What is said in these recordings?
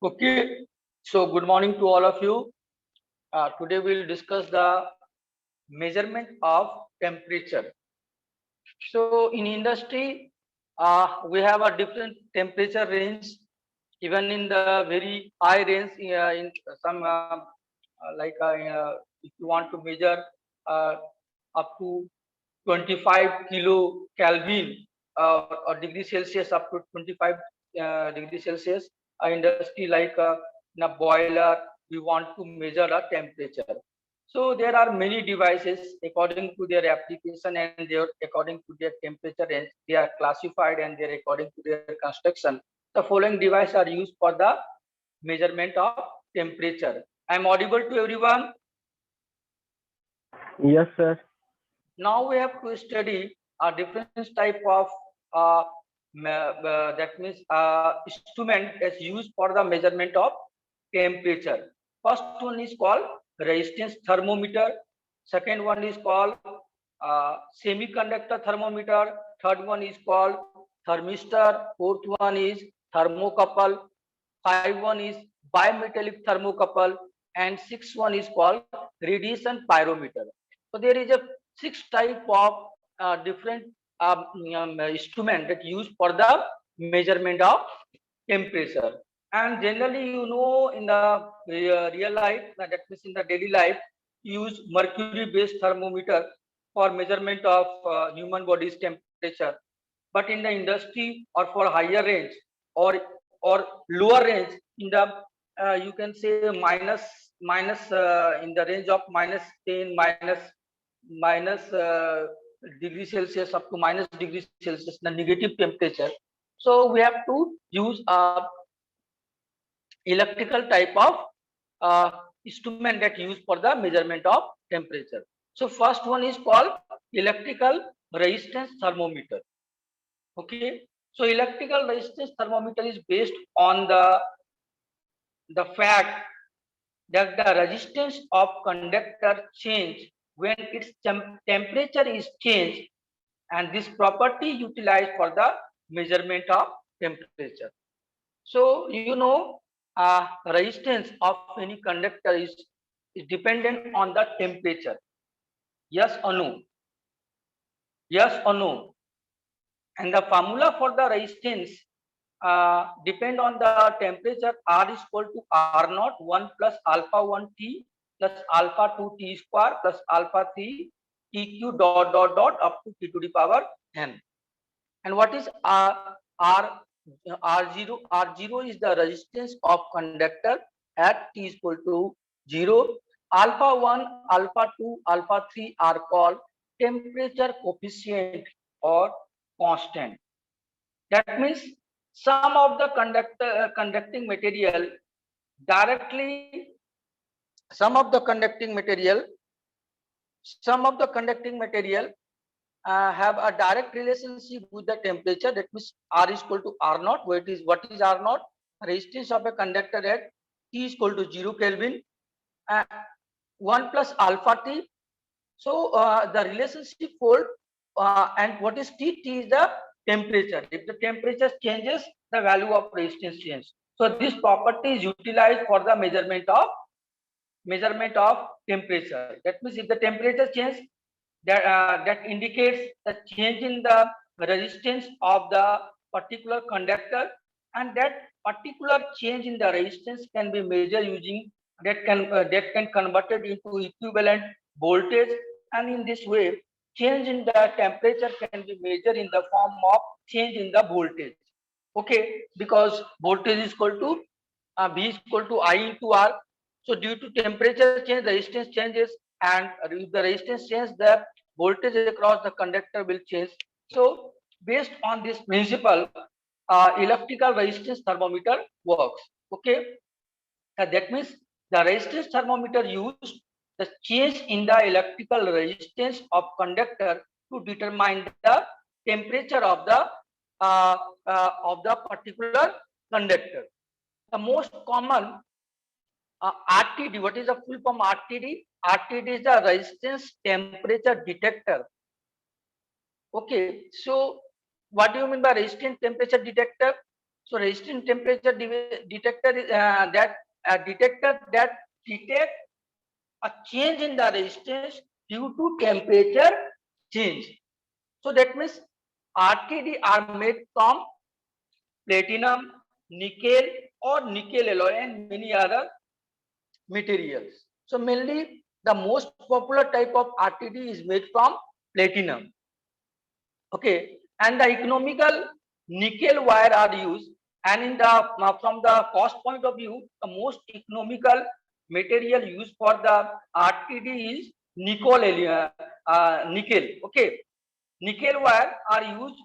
Okay, so good morning to all of you. Today we'll discuss the measurement of temperature. So in industry, we have a different temperature range, even in the very high range. In some if you want to measure uh, up to 25 kilo Kelvin or degree Celsius, up to 25 degree Celsius, industry in a boiler, we want to measure a temperature. So there are many devices according to their application and their according to their temperature range. They are classified and they're according to their construction. The following devices are used for the measurement of temperature. I'm audible to everyone. Yes, sir. Now we have to study a different type of that means instrument is used for the measurement of temperature. First one is called resistance thermometer. Second one is called semiconductor thermometer. Third one is called thermistor. Fourth one is thermocouple. Five one is bimetallic thermocouple, and sixth one is called radiation pyrometer. So there is a six type of different instrument that used for the measurement of temperature. And generally, in the real life, that means in the daily life, use mercury-based thermometer for measurement of human body's temperature. But in the industry or for higher range or or lower range, in the you can say minus in the range of -10 minus degree Celsius up to minus degree Celsius, the negative temperature. So we have to use a electrical type of uh, instrument that used for the measurement of temperature. So first one is called electrical resistance thermometer. Okay, so electrical resistance thermometer is based on the fact that the resistance of conductor change when its temperature is changed, and this property utilized for the measurement of temperature. So resistance of any conductor is dependent on the temperature. Yes or no? Yes or no? And the formula for the resistance depend on the temperature. R is equal to R naught 1 plus alpha 1 T plus alpha 2 T square plus alpha 3 TQ dot up to T to the power n. And what is R? R0? R0 is the resistance of conductor at T is equal to 0. Alpha 1, alpha 2, alpha 3 are called temperature coefficient or constant. That means some of the conducting material directly, some of the conducting material, some of the conducting material have a direct relationship with the temperature. That means R is equal to R naught. What is R naught? Resistance of a conductor at T is equal to 0 Kelvin, uh, 1 plus alpha T. So the relationship hold, and what is T? T is the temperature. If the temperature changes, the value of resistance changes. So this property is utilized for the measurement of temperature. That means if the temperature changes, that indicates the change in the resistance of the particular conductor, and that particular change in the resistance can be measured using that can converted into equivalent voltage, and in this way change in the temperature can be measured in the form of change in the voltage. Okay, because voltage is equal to V is equal to I into R. So due to temperature change, resistance changes, and if the resistance changes, the voltage across the conductor will change. So based on this principle, electrical resistance thermometer works. Okay, that means the resistance thermometer used the change in the electrical resistance of conductor to determine the temperature of the particular conductor. The most common RTD. What is the full form RTD? RTD is the resistance temperature detector. Okay, so what do you mean by resistance temperature detector? So resistant temperature detector is that detector that detect a change in the resistance due to temperature change. So that means RTD are made from platinum, nickel or nickel alloy and many other materials. So mainly the most popular type of RTD is made from platinum. Okay, and the economical nickel wire are used, and in the from the cost point of view, the most economical material used for the RTD is nickel. Okay, nickel wire are used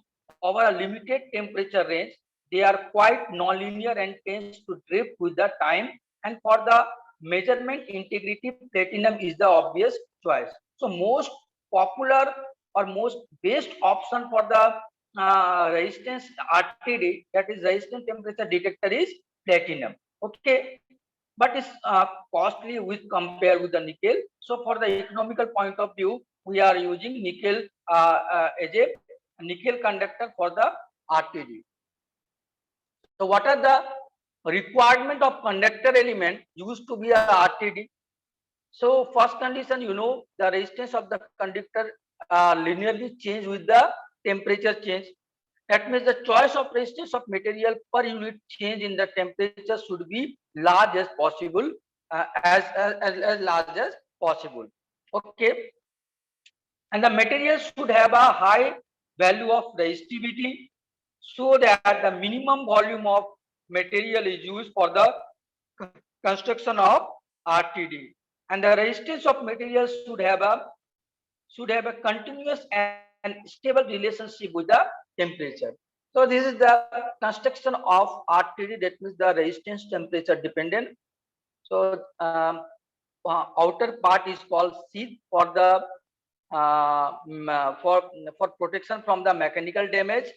over a limited temperature range. They are quite non-linear and tends to drift with the time. And for the measurement integrity, platinum is the obvious choice. So most popular or most best option for the resistance RTD, that is resistance temperature detector, is platinum. Okay, but it's costly with compare with the nickel. So for the economical point of view, we are using nickel as a nickel conductor for the RTD. So what are the requirement of conductor element used to be a RTD? So first condition, the resistance of the conductor linearly change with the temperature change. That means the choice of resistance of material per unit change in the temperature should be large as possible, as large as possible. Okay, and the material should have a high value of resistivity so that the minimum volume of material is used for the construction of RTD. And the resistance of materials should have a continuous and stable relationship with the temperature. So this is the construction of RTD, that means the resistance temperature dependent. So outer part is called sheath for the for protection from the mechanical damage,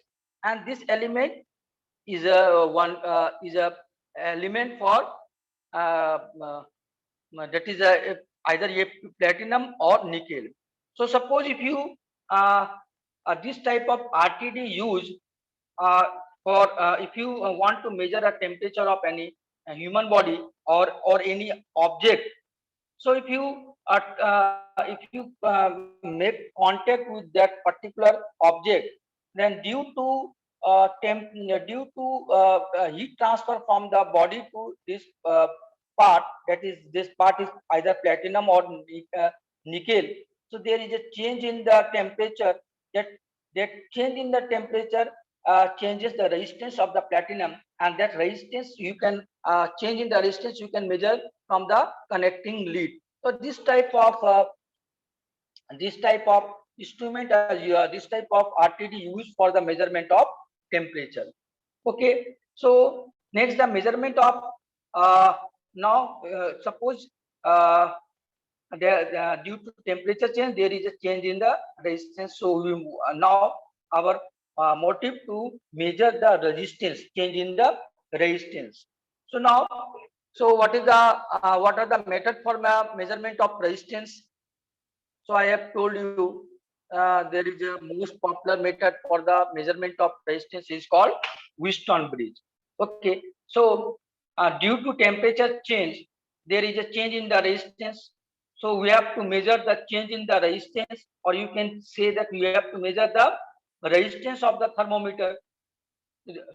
and this element is a element for uh, uh, that is either a platinum or nickel. So suppose if you uh, this type of RTD use uh, for if you want to measure a temperature of any human body or any object. So if you make contact with that particular object, then due to heat transfer from the body to this part, that is this part is either platinum or nickel. So there is a change in the temperature. That that change in the temperature changes the resistance of the platinum, and that resistance you can change in the resistance you can measure from the connecting lead. So this type of instrument, this type of RTD used for the measurement of temperature. Okay, so next the measurement of now suppose due to temperature change there is a change in the resistance. So now our motive to measure the resistance, change in the resistance. So now, so what are the method for measurement of resistance? So I have told you there is a most popular method for the measurement of resistance is called Wheatstone bridge. Okay, so due to temperature change, there is a change in the resistance. So we have to measure the change in the resistance, or you can say that we have to measure the resistance of the thermometer,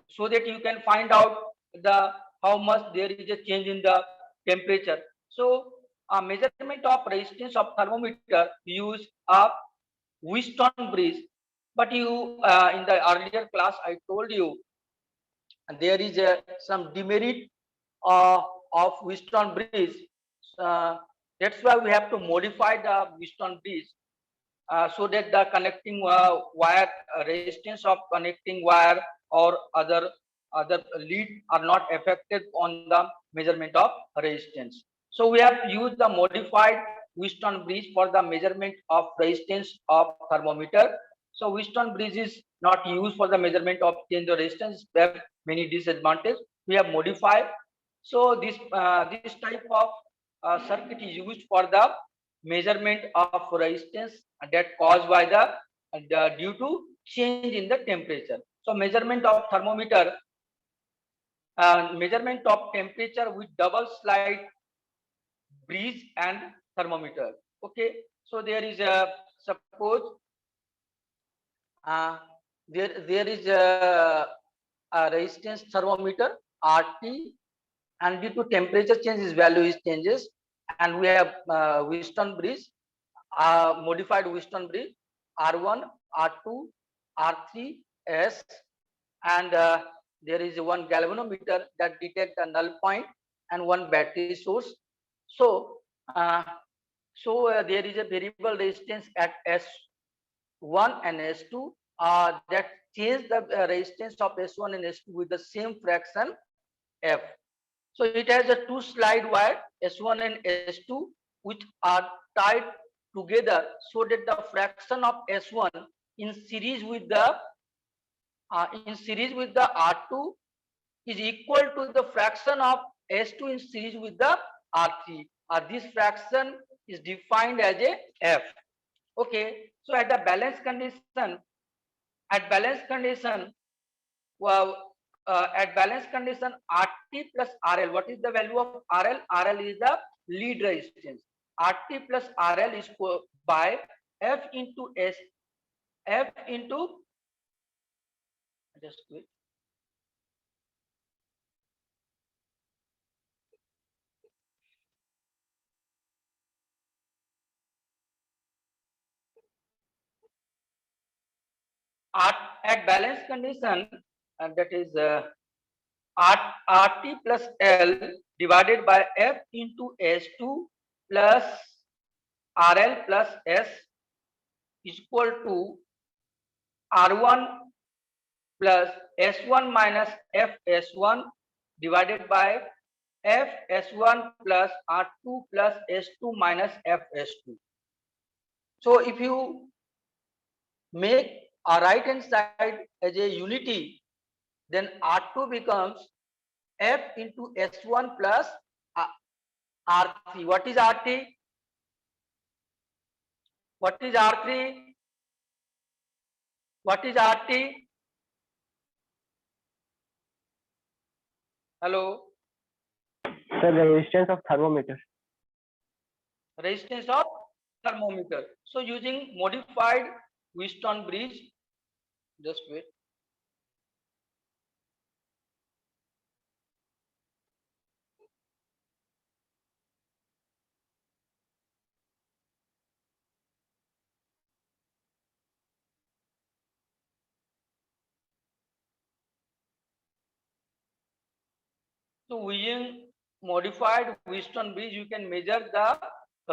so that you can find out the how much there is a change in the temperature. So measurement of resistance of thermometer use a Wheatstone bridge. But you in the earlier class I told you there is some demerit of Wheatstone bridge. Uh, that's why we have to modify the Wheatstone bridge so that the connecting wire resistance of connecting wire or other lead are not affected on the measurement of resistance. So we have used the modified Wheatstone bridge for the measurement of resistance of thermometer. So Wheatstone bridge is not used for the measurement of change of resistance. There are many disadvantages. We have modified. So this type of circuit is used for the measurement of resistance that caused by the due to change in the temperature. So measurement of thermometer measurement of temperature with double slide breeze and thermometer. Okay, so there is a suppose uh, there is a resistance thermometer RT, and due to temperature change, its value is changes, and we have Weston bridge, modified Weston bridge R1, R2, R3, S, and there is one galvanometer that detect a null point and one battery source. So there is a variable resistance at S1 and S2 that change the resistance of S1 and S2 with the same fraction F. So it has a two slide wire S1 and S2 which are tied together so that the fraction of S1 in series with the R2 is equal to the fraction of S2 in series with the R3. This fraction is defined as a F. Okay, so at the balance condition, well, at balance condition RT plus RL, what is the value of RL? RL is the lead resistance. RT plus RL is by F into S, F into, just wait. At balance condition, that is RT plus L divided by F into S2 plus RL plus S is equal to R1 plus S1 minus FS1 divided by FS1 plus R2 plus S2 minus FS2. So if you make a right hand side as a unity, then R2 becomes F into S1 plus R3. What is R3? What is R3? What is RT? Hello? Sir, the resistance of thermometer. Resistance of thermometer. So using modified Weston bridge, just wait. So using modified Weston bridge, you can measure the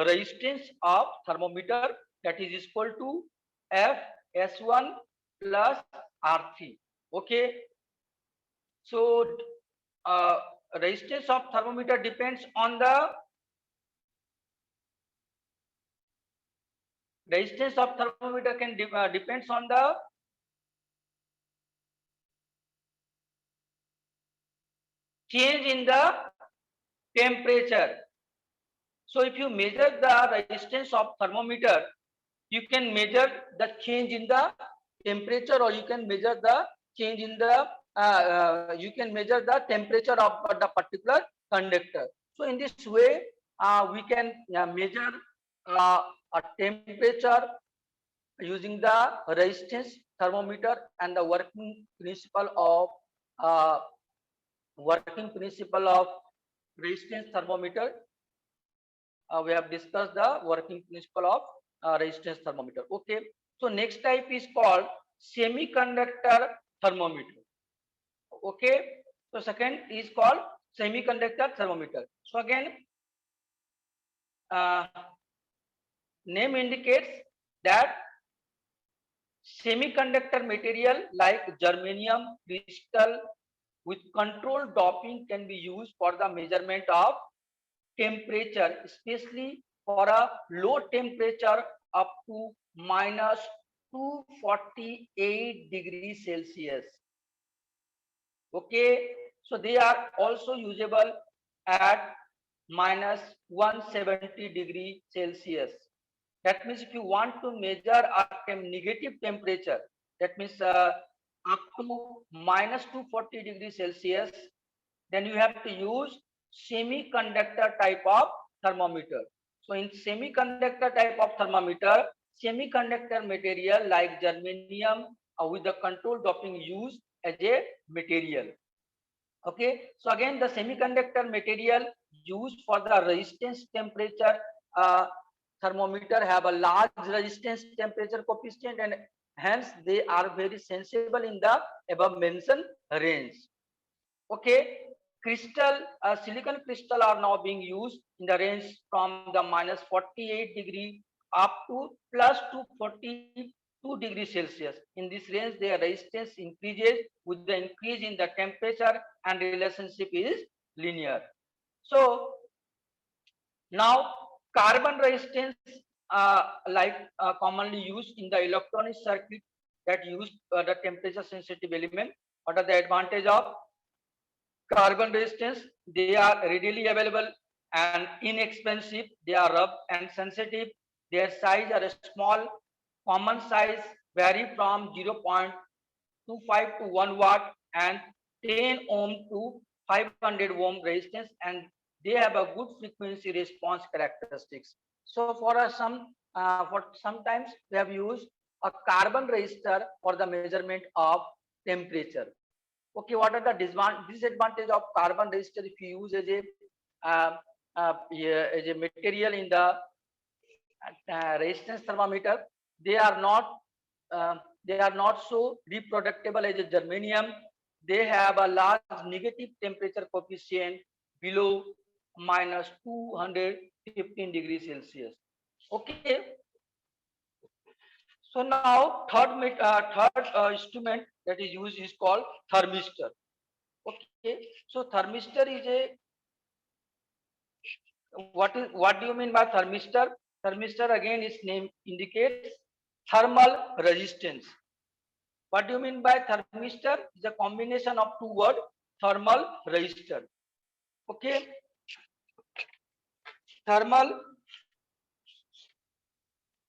resistance of thermometer, that is equal to F S1 plus R3. Okay. So resistance of thermometer depends on the resistance of thermometer can depends on the change in the temperature. So if you measure the resistance of thermometer, you can measure the change in the temperature, or you can measure the change in the temperature of the particular conductor. So in this way, we can measure a temperature using the resistance thermometer, and the working principle of resistance thermometer. We have discussed the working principle of resistance thermometer. Okay, so next type is called semiconductor thermometer. Okay, so second is called semiconductor thermometer. So again, name indicates that semiconductor material like germanium, crystal with controlled doping can be used for the measurement of temperature, especially for a low temperature up to minus 248 degrees Celsius. Okay, so they are also usable at minus 170 degrees Celsius. That means if you want to measure a negative temperature, that means up to minus 240 degrees Celsius, then you have to use semiconductor type of thermometer. So in semiconductor type of thermometer, semiconductor material like germanium with the control doping used as a material. Okay, so again the semiconductor material used for the resistance temperature thermometer have a large resistance temperature coefficient, and hence they are very sensible in the above mentioned range. Okay, crystal silicon crystal are now being used in the range from the minus 48 degree up to plus 242 degrees Celsius. In this range their resistance increases with the increase in the temperature, and relationship is linear. So now carbon resistance like commonly used in the electronic circuit that use the temperature sensitive element. What are the advantage of carbon resistance? They are readily available and inexpensive. They are rough and sensitive. Their size are small. Common size vary from 0.25 to 1 watt and 10 ohm to 500 ohm resistance, and they have a good frequency response characteristics. So for sometimes we have used a carbon resistor for the measurement of temperature. Okay, what are the disadvantage of carbon resistor if you use as a material in the resistance thermometer? They are not they are not so reproducible as a germanium. They have a large negative temperature coefficient below minus 215 degrees Celsius. Okay, so now third instrument that is used is called thermistor. Okay, so thermistor is a what do you mean by thermistor? Thermistor again its name indicates thermal resistance. What do you mean by thermistor? Is a combination of two words, thermal resistor. Okay, thermal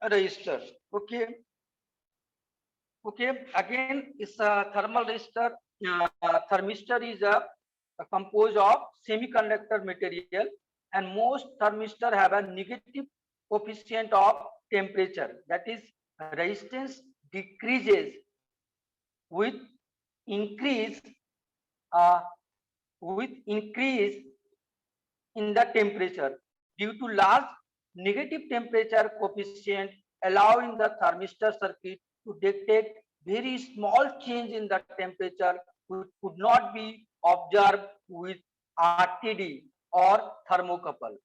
resistor. Okay, okay. Again, it's a thermal resistor. Thermistor is a composed of semiconductor material, and most thermistor have a negative coefficient of temperature. That is, resistance decreases with increase uh, in the temperature due to large negative temperature coefficient, allowing the thermistor circuit to detect very small change in the temperature which could not be observed with RTD thermocouple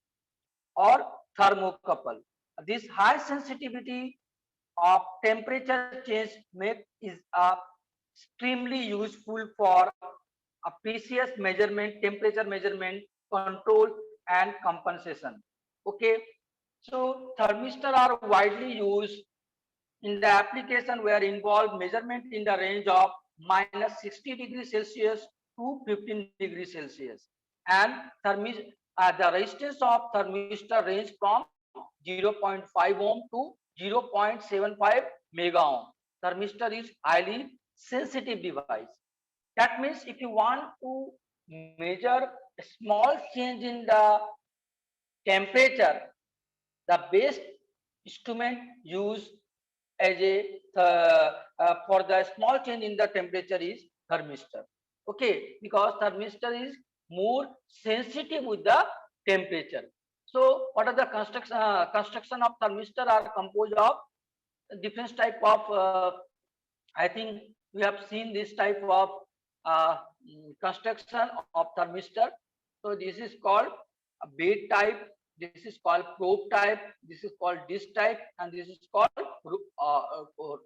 or thermocouple. This high sensitivity of temperature change make is extremely useful for a precious measurement, temperature measurement, control and compensation. Okay, so thermistor are widely used in the application where involved measurement in the range of minus 60 degrees Celsius to 15 degrees Celsius, and the resistance of thermistor range from 0.5 ohm to 0.75 mega ohm. Thermistor is highly sensitive device. That means if you want to measure a small change in the temperature, the best instrument used as a for the small change in the temperature is thermistor. Okay, because thermistor is more sensitive with the temperature. So what are the construction of thermistor are composed of different type of I think we have seen this type of construction of thermistor. So this is called a bed type, this is called probe type, this is called dish type, and this is called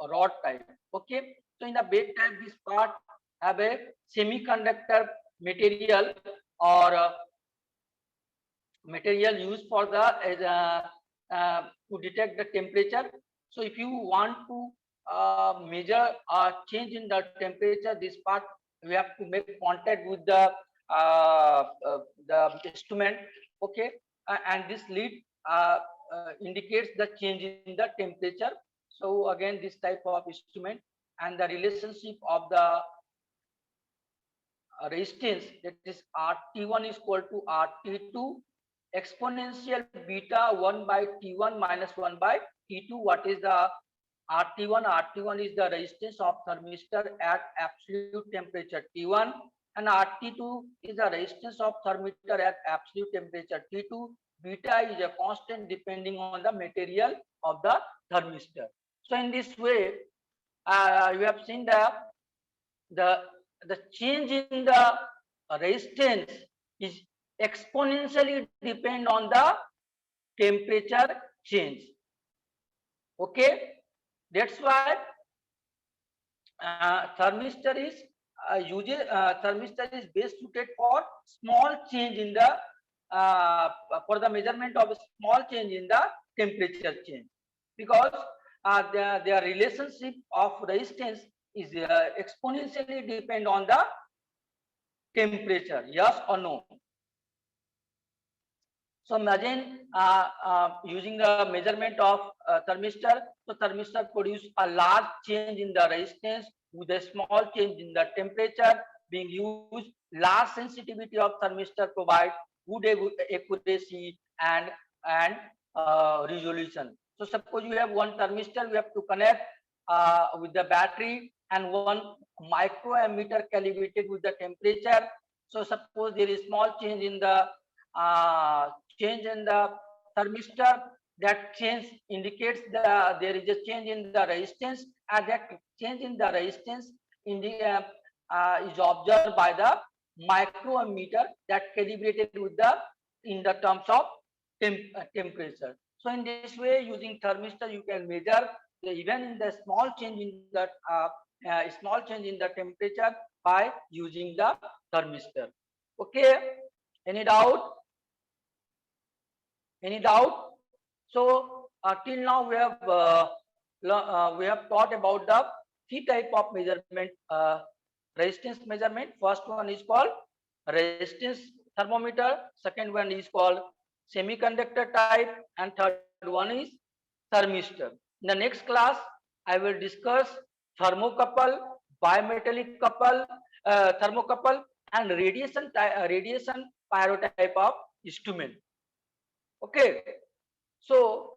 rod type. Okay, so in the bed type, this part have a semiconductor material or material used for the to detect the temperature. So if you want to measure a change in the temperature, this part we have to make contact with the instrument. Okay, and this lead indicates the change in the temperature. So again, this type of instrument, and the relationship of the resistance, that is RT1 is equal to RT2 exponential beta 1 by T1 minus 1 by T2. What is the RT1? RT1 is the resistance of thermistor at absolute temperature T1, and RT2 is the resistance of thermistor at absolute temperature T2. Beta is a constant depending on the material of the thermistor. So in this way, you have seen the the change in the resistance is exponentially depend on the temperature change. Okay, that's why thermistor is best suited for small change in the for the measurement of a small change in the temperature change, because their relationship of resistance is exponentially depend on the temperature. Yes or no? So imagine using the measurement of thermistor. So thermistor produce a large change in the resistance with a small change in the temperature being used. Large sensitivity of thermistor provide good accuracy and resolution. So suppose you have one thermistor, we have to connect with the battery, and one microammeter calibrated with the temperature. So suppose there is small change in the thermistor, that change indicates there is a change in the resistance, and that change in the resistance is observed by the microammeter that calibrated with the in the terms of temperature. So in this way, using thermistor, you can measure even in the small change in the small change in the temperature by using the thermistor. Okay, any doubt? Any doubt? So till now we have taught about the three type of measurement, resistance measurement. First one is called resistance thermometer. Second one is called semiconductor type, and third one is thermistor. In the next class, I will discuss thermocouple, bimetallic couple, thermocouple, and radiation pyrotype of instrument. Okay, so